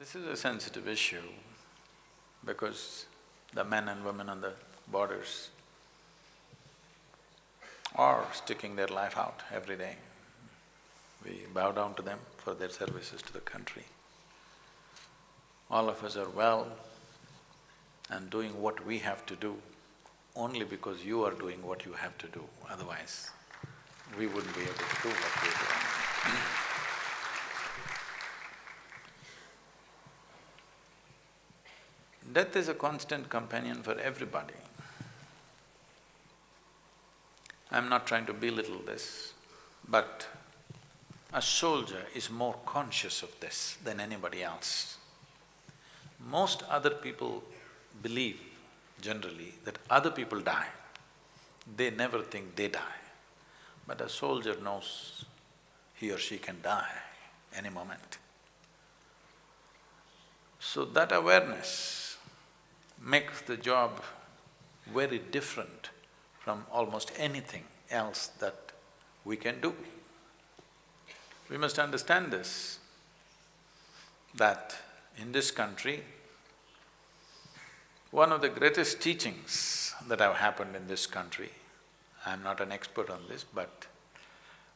This is a sensitive issue because the men and women on the borders are sticking their life out every day. We bow down to them for their services to the country. All of us are well and doing what we have to do only because you are doing what you have to do, otherwise we wouldn't be able to do what we're doing. Death is a constant companion for everybody. I'm not trying to belittle this, but a soldier is more conscious of this than anybody else. Most other people believe generally that other people die. They never think they die. But a soldier knows he or she can die any moment. So that awareness makes the job very different from almost anything else that we can do. We must understand this, that in this country, one of the greatest teachings that have happened in this country, I'm not an expert on this, but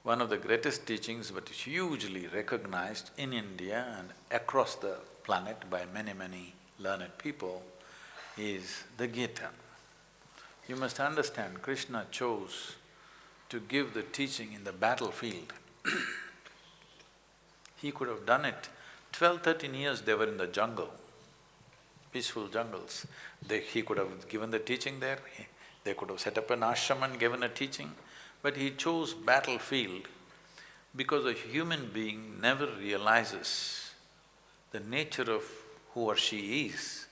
one of the greatest teachings but is hugely recognized in India and across the planet by many, many learned people is the Gita. You must understand, Krishna chose to give the teaching in the battlefield. He could have done it. 12, 13 years they were in the jungle, peaceful jungles. He could have given the teaching there, they could have set up an ashram and given a teaching, but he chose battlefield because a human being never realizes the nature of who or she is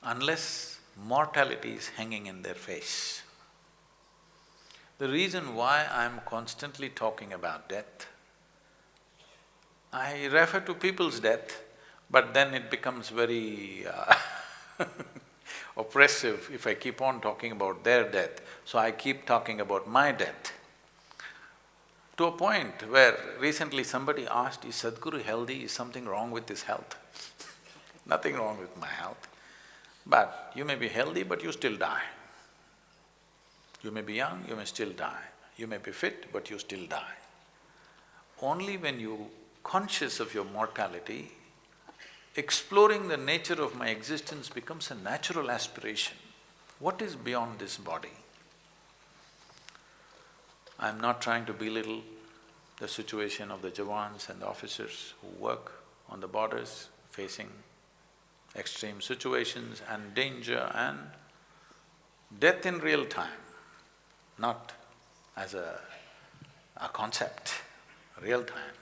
unless mortality is hanging in their face. The reason why I'm constantly talking about death, I refer to people's death, but then it becomes very oppressive if I keep on talking about their death, so I keep talking about my death. To a point where recently somebody asked, is Sadhguru healthy? Is something wrong with his health? Nothing wrong with my health. But you may be healthy, but you still die. You may be young, you may still die. You may be fit, but you still die. Only when you're conscious of your mortality, exploring the nature of my existence becomes a natural aspiration. What is beyond this body? I'm not trying to belittle the situation of the Jawans and the officers who work on the borders, facing extreme situations and danger and death in real time, not as a concept, real time.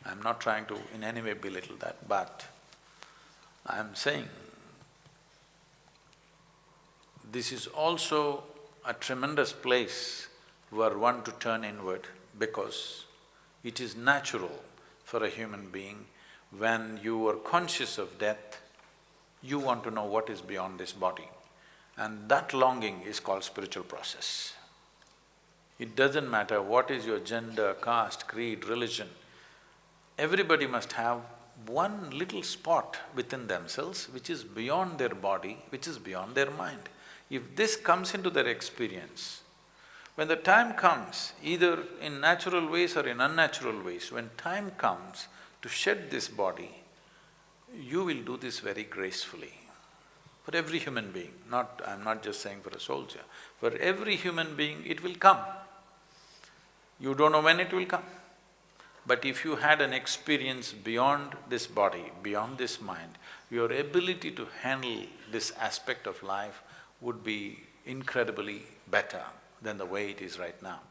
I'm not trying to in any way belittle that, but I'm saying this is also a tremendous place where one to turn inward, because it is natural for a human being, when you are conscious of death, you want to know what is beyond this body. And that longing is called spiritual process. It doesn't matter what is your gender, caste, creed, religion, everybody must have one little spot within themselves which is beyond their body, which is beyond their mind. If this comes into their experience, when the time comes, either in natural ways or in unnatural ways, when time comes to shed this body, you will do this very gracefully. For every human being, I'm not just saying for a soldier, for every human being it will come. You don't know when it will come. But if you had an experience beyond this body, beyond this mind, your ability to handle this aspect of life would be incredibly better than the way it is right now.